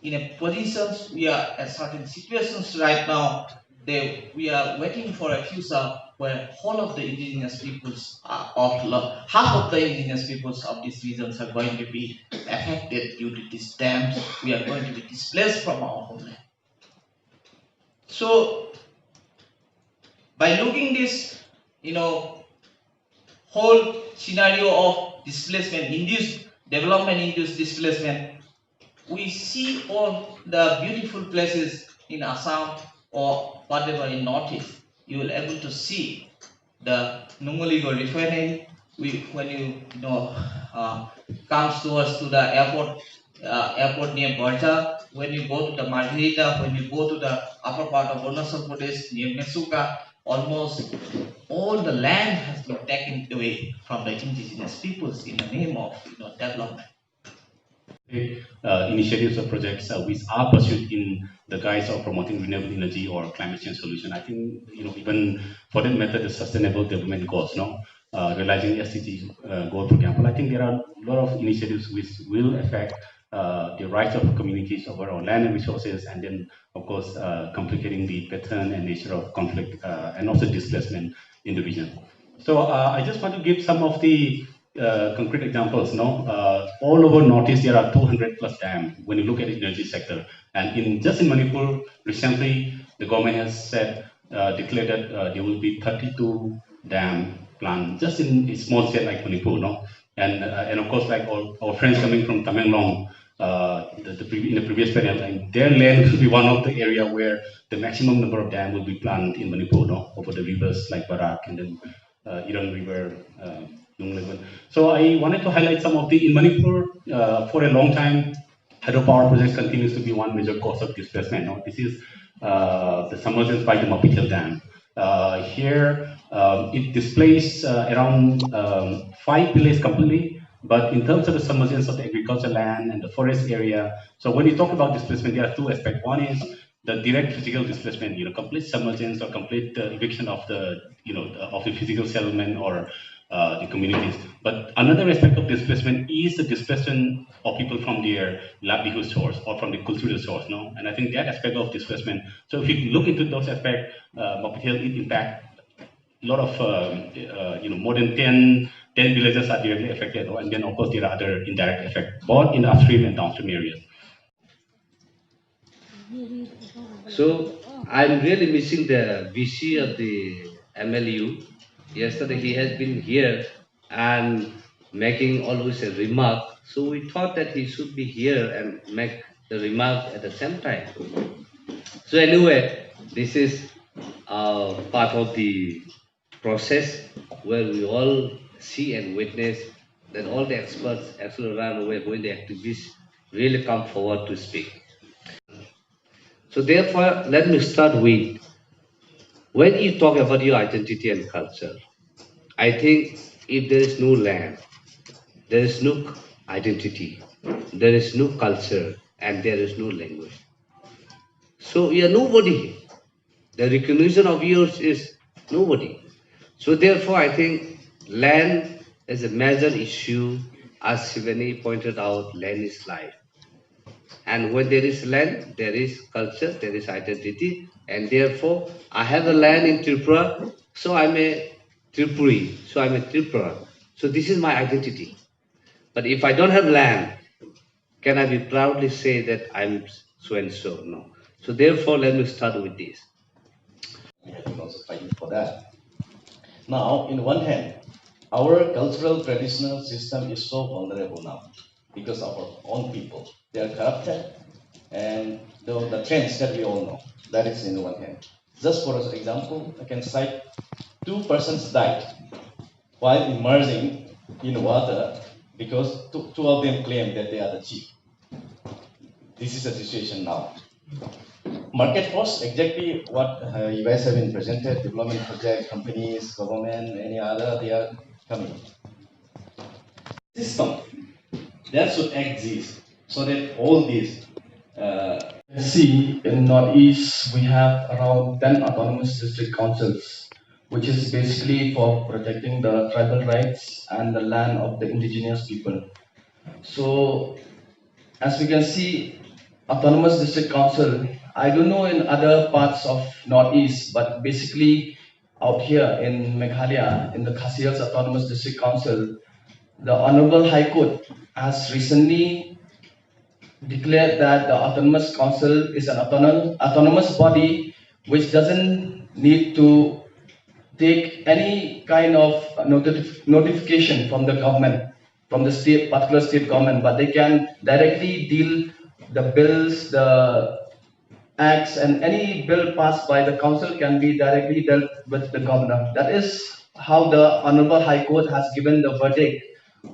in a position, we are at certain situations right now. We are waiting for a future where whole of the indigenous peoples half of the indigenous peoples of these regions are going to be affected due to these dams. We are going to be displaced from our homeland. So by looking this, whole scenario of displacement, induced development, induced displacement, we see all the beautiful places in Assam or whatever in Northeast. You will able to see the Numaligo refinery. When comes towards to the airport near Borja. When you go to the Margarita, when you go to the upper part of Arunachal Pradesh near Mesuka, almost all the land has been taken away from the indigenous peoples in the name of development. Initiatives or projects which are pursued in the guise of promoting renewable energy or climate change solution. I think even for that matter, the sustainable development goals, realizing SDG goal, for example. I think there are a lot of initiatives which will affect the rights of communities over our land and resources, and then of course complicating the pattern and nature of conflict and also displacement in the region. So I just want to give some of the concrete examples. All over Northeast there are 200 plus dams when you look at the energy sector, and just in Manipur recently the government has said declared that there will be 32 dam planned just in a small state like Manipur, and of course like our friends coming from Tamenglong. In the previous panel, and their land will be one of the area where the maximum number of dam will be planned in Manipur, over the rivers like Barak and then Iran River. So I wanted to highlight some of in Manipur, for a long time, hydropower projects continues to be one major cause of displacement. This is the submergence by the Mapitel Dam. Here, it displaced around 5 villages completely, but in terms of the submergence of the agricultural land and the forest area, so when you talk about displacement, there are two aspects. One is the direct physical displacement, complete submergence or complete eviction of of the physical settlement or the communities. But another aspect of displacement is the displacement of people from their livelihood source or from the cultural source, And I think that aspect of displacement. So if you look into those aspects, it impact a lot of, more than 10 villages are directly affected, and then of course there are other indirect effects, both in the upstream and downstream areas. So I'm really missing the VC of the MLU. Yesterday he has been here and making always a remark. So we thought that he should be here and make the remark at the same time. So anyway, this is part of the process where we all see and witness that all the experts actually run away when the activists really come forward to speak. So therefore, let me start with, when you talk about your identity and culture, I think if there is no land, there is no identity, there is no culture, and there is no language. So you are nobody. The recognition of yours is nobody. So therefore, I think land is a major issue. As Shivani pointed out, land is life. And when there is land, there is culture, there is identity, and therefore I have a land in Tripura, so I'm a Tripuri, so I'm a Tripura. So this is my identity. But if I don't have land, can I be proudly say that I'm so and so? No. So therefore, let me start with this. We have been also fighting for that. Now, in one hand, our cultural traditional system is so vulnerable now because of our own people. They are corrupted, and the trends that we all know. That is in one hand. Just for example, I can cite 2 persons died while immersing in water because two of them claim that they are the chief. This is the situation now. Market force, exactly what you guys have been presented, development project, companies, government, any other, they are coming. System that should exist so that all these see in Northeast we have around 10 autonomous district councils, which is basically for protecting the tribal rights and the land of the indigenous people. So as we can see, autonomous district council. I don't know in other parts of Northeast, but basically out here in Meghalaya, in the Khasi Hills Autonomous District Council, the Honorable High Court has recently declared that the Autonomous Council is an autonomous body which doesn't need to take any kind of notification from the government, from the state, particular state government, but they can directly deal the bills, the acts, and any bill passed by the council can be directly dealt with the governor. That is how the Honorable High Court has given the verdict,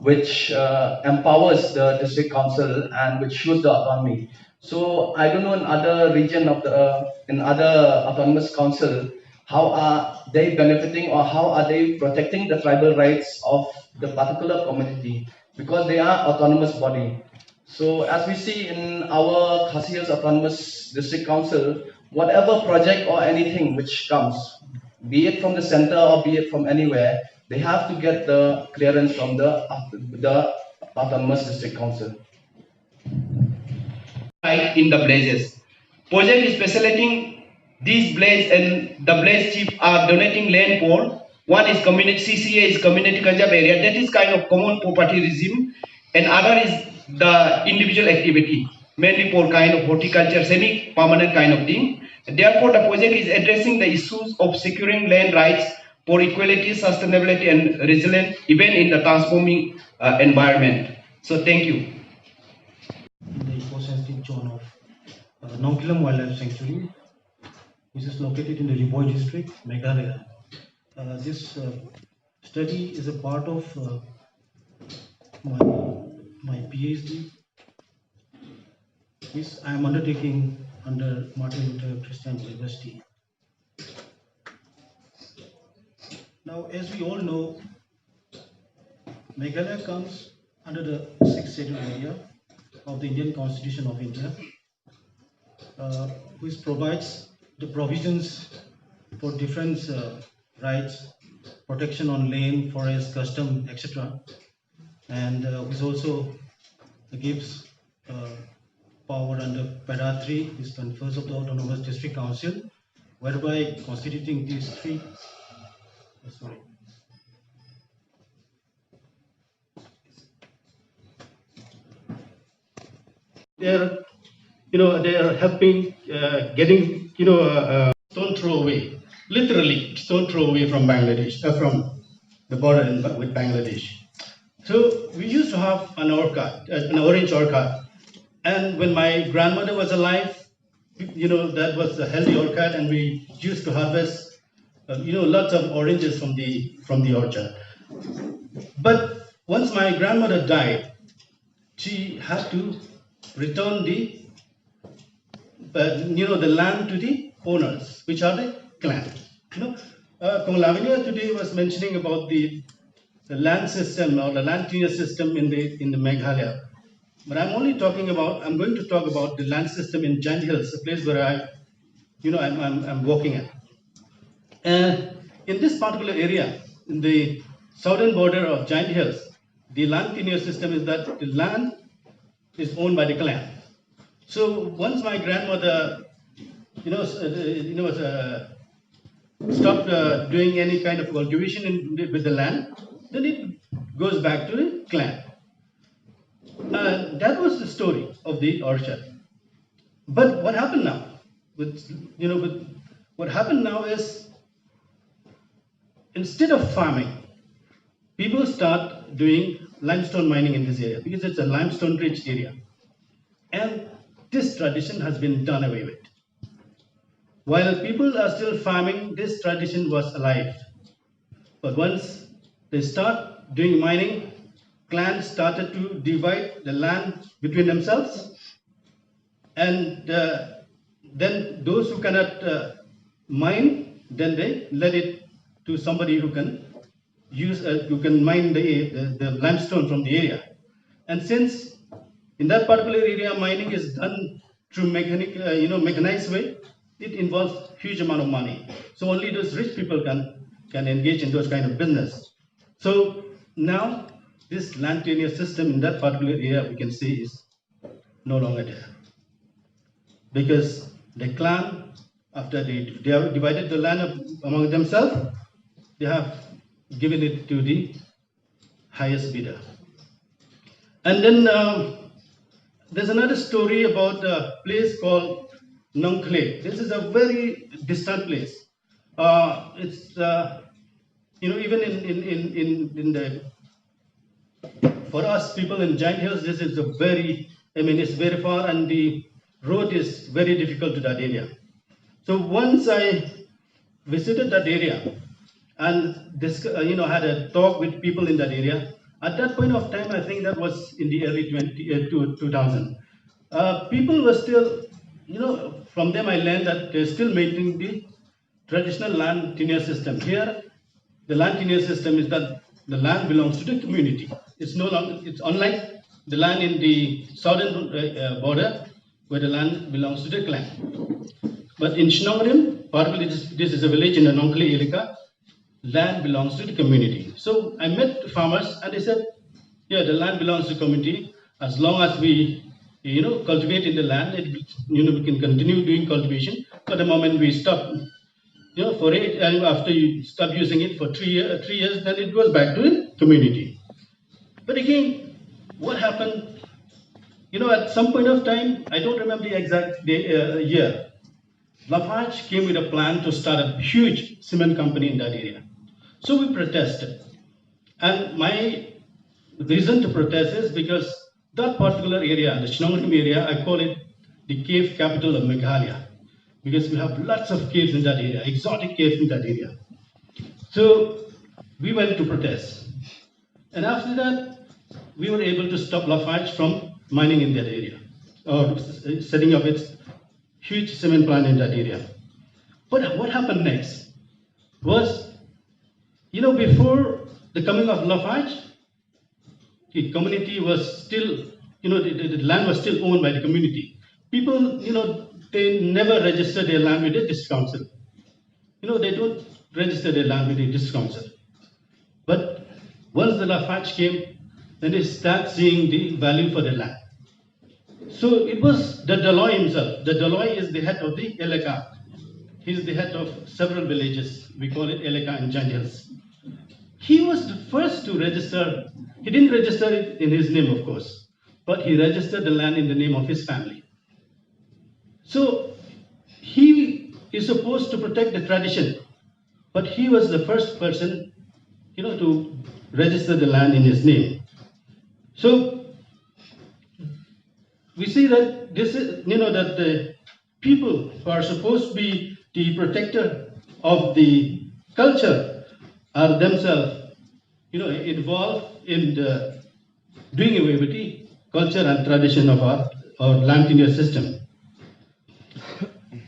which empowers the district council and which shows the autonomy. So I don't know in other region of the in other autonomous council how are they benefiting or how are they protecting the tribal rights of the particular community because they are autonomous body. So as we see in our Khasi Hills Autonomous District Council, whatever project or anything which comes, be it from the center or be it from anywhere, they have to get the clearance from the Autonomous District Council. Right in the blazes. Project is facilitating these blaze and the blaze chief are donating land for one is community CCA is community conserve area that is kind of common property regime and other is the individual activity mainly for kind of horticulture semi permanent kind of thing. Therefore the project is addressing the issues of securing land rights for equality, sustainability and resilience even in the transforming environment. So thank you. In the eco-sensitive zone of Nongkilam Wildlife Sanctuary, which is located in the Riboy district, Meghalaya. This study is a part of my PhD, which I am undertaking under Martin Luther Christian University. Now, as we all know, Meghalaya comes under the 6th scheduled area of the Indian Constitution of India, which provides the provisions for different rights, protection on land, forest, custom, etc. And which also gives power under Para 3, which confers of the Autonomous District Council, whereby constituting these three, they are helping getting stone throw away, literally stone throw away from Bangladesh, from the border with Bangladesh. So we used to have an orchard, an orange orchard, and when my grandmother was alive, that was a healthy orchard, and we used to harvest lots of oranges from the orchard. But once my grandmother died, she had to return the land to the owners, which are the clan. Lavinia today was mentioning about the land system or the land tenure system in the Meghalaya, but I'm going to talk about the land system in Giant Hills, a place where I'm working at. And in this particular area, in the southern border of Giant Hills, the land tenure system is that the land is owned by the clan. So once my grandmother, stopped doing any kind of cultivation with the land, then it goes back to the clan. That was the story of the orchard. But what happened now? What happened now is, instead of farming, people start doing limestone mining in this area because it's a limestone-rich area. And this tradition has been done away with. While people are still farming, this tradition was alive. But once they start doing mining, clans started to divide the land between themselves. And then those who cannot mine, then they let it to somebody who can mine the limestone from the area. And since in that particular area mining is done through mechanized way, it involves huge amount of money. So only those rich people can engage in those kind of business. So now this land tenure system in that particular area we can see is no longer there. because the clan, after they have divided the land among themselves, they have given it to the highest bidder. And then there's another story about a place called Nongkle. This is a very distant place. It's even in the for us people in Giant Hills, this is it's very far, and the road is very difficult to that area. So once I visited that area and had a talk with people in that area. At that point of time, I think that was in the early 2000. People were still, from them I learned that they're still maintaining the traditional land tenure system. Here, the land tenure system is that the land belongs to the community. It's no longer, it's unlike the land in the southern border, where the land belongs to the clan. But in Shillong, partly this is a village in the Nongkle Elika, land belongs to the community. So I met the farmers and they said, yeah, the land belongs to the community. As long as we, cultivate in the land, we can continue doing cultivation. But the moment we stop, for it, and after you stop using it for 3 years, then it goes back to the community. But again, what happened? At some point of time, I don't remember the exact year, Lafarge came with a plan to start a huge cement company in that area. So we protested. And my reason to protest is because that particular area, the Shillong area, I call it the cave capital of Meghalaya, because we have lots of caves in that area, exotic caves in that area. So we went to protest. And after that, we were able to stop Lafarge from mining in that area, or setting up its huge cement plant in that area. But what happened next was, before the coming of Lafarge, the community was still, the land was still owned by the community. People, they never register their land with the district council. They don't register their land with the district council. But once the Lafarge came, then they start seeing the value for the land. So it was the Daloi himself. The Daloi is the head of the Eleka. He's the head of several villages. We call it Eleka and Giant Hills. He was the first to register. He didn't register it in his name, of course, but he registered the land in the name of his family. So he is supposed to protect the tradition, but he was the first person, to register the land in his name. So we see that this is, that the people who are supposed to be the protector of the culture are themselves, involved in doing away with the culture and tradition of our land tenure system.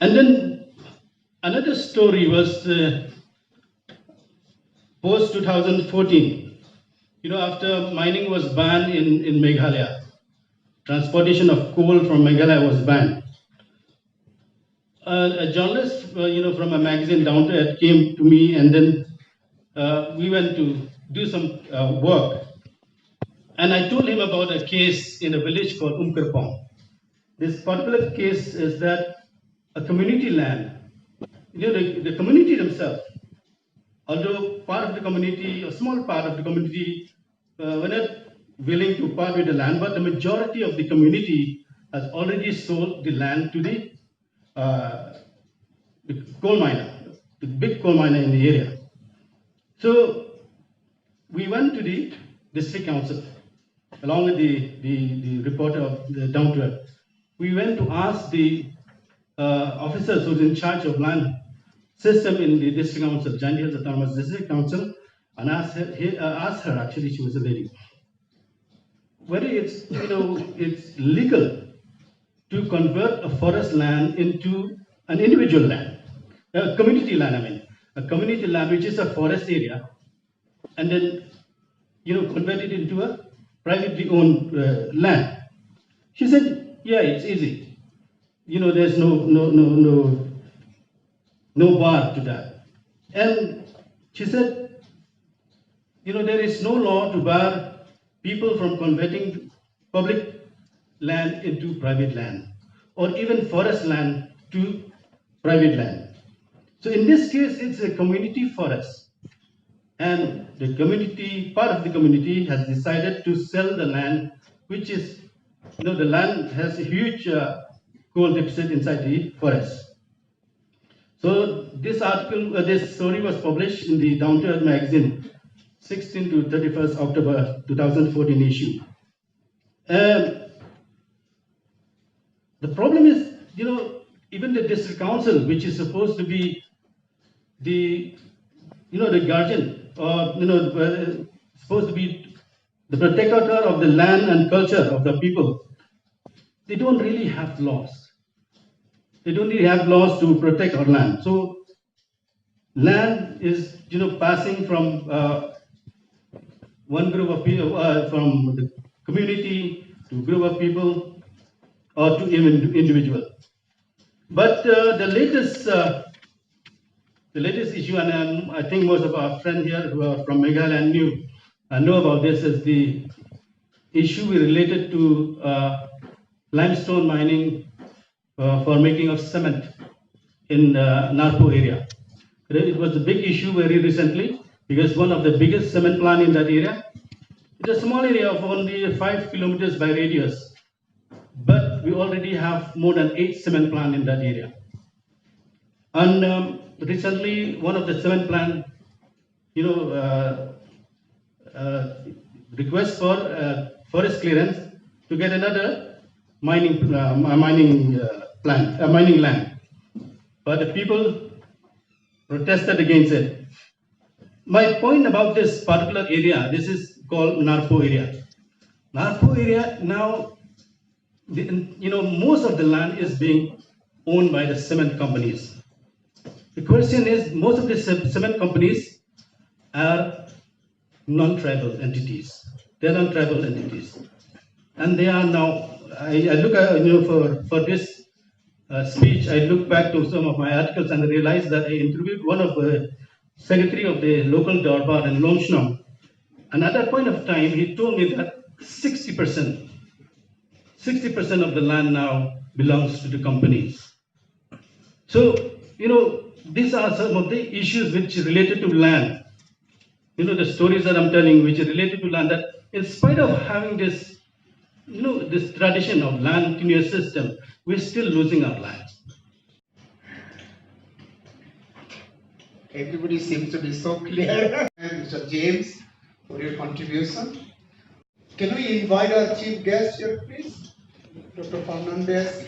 And then another story was post 2014. After mining was banned in Meghalaya, transportation of coal from Meghalaya was banned. A journalist, from a magazine down there came to me, and then we went to do some work. And I told him about a case in a village called Umkarpong. This particular case is that a community land, the community themselves, although part of the community, a small part of the community, were not willing to part with the land, but the majority of the community has already sold the land to the coal miner, the big coal miner in the area. So we went to the district council, along with the reporter of the Down to Earth. We went to ask the officers who's in charge of land system in the district council, Giant Hills Autonomous District Council, and asked her, actually she was a lady, whether it's legal to convert a forest land into an individual land, a community land, a community land which is a forest area, and then convert it into a privately owned land. She said, yeah, it's easy. There's no bar to that. And she said, there is no law to bar people from converting public land into private land. or even forest land to private land. So in this case, it's a community forest. And the community, part of the community has decided to sell the land, which is, the land has a huge coal deficit inside the forest. So this article, this story was published in the Down to Earth magazine, 16 to 31st October 2014 issue. The problem is, even the district council, which is supposed to be the, the guardian, or supposed to be the protector of the land and culture of the people, they don't really have laws. They don't really have laws to protect our land. So land is, passing from one group of people, from the community to group of people, or to even individual. But the latest issue, and I think most of our friends here who are from Meghalaya know about this, is the issue related to limestone mining for making of cement in Narpo area. It was a big issue very recently because one of the biggest cement plant in that area, it's a small area of only 5 kilometers by radius, but we already have more than 8 cement plant in that area. And recently, one of the cement plant, request for forest clearance to get another mining land, but the people protested against it. My point about this particular area, this is called Narpo area. Narpo area now, most of the land is being owned by the cement companies. The question is, most of the cement companies are non-tribal entities. They are non-tribal entities, and they are now. I look at for this speech, I look back to some of my articles and I realized that I interviewed one of the secretary of the local Darbar in Longshnong, and at that point of time, he told me that 60% of the land now belongs to the companies. So, these are some of the issues which are related to land. The stories that I'm telling, which are related to land, that in spite of having this, this tradition of land tenure system, we're still losing our land. Everybody seems to be so clear. And Mr. James, for your contribution. Can we invite our chief guest here, please? Dr. Fernandez.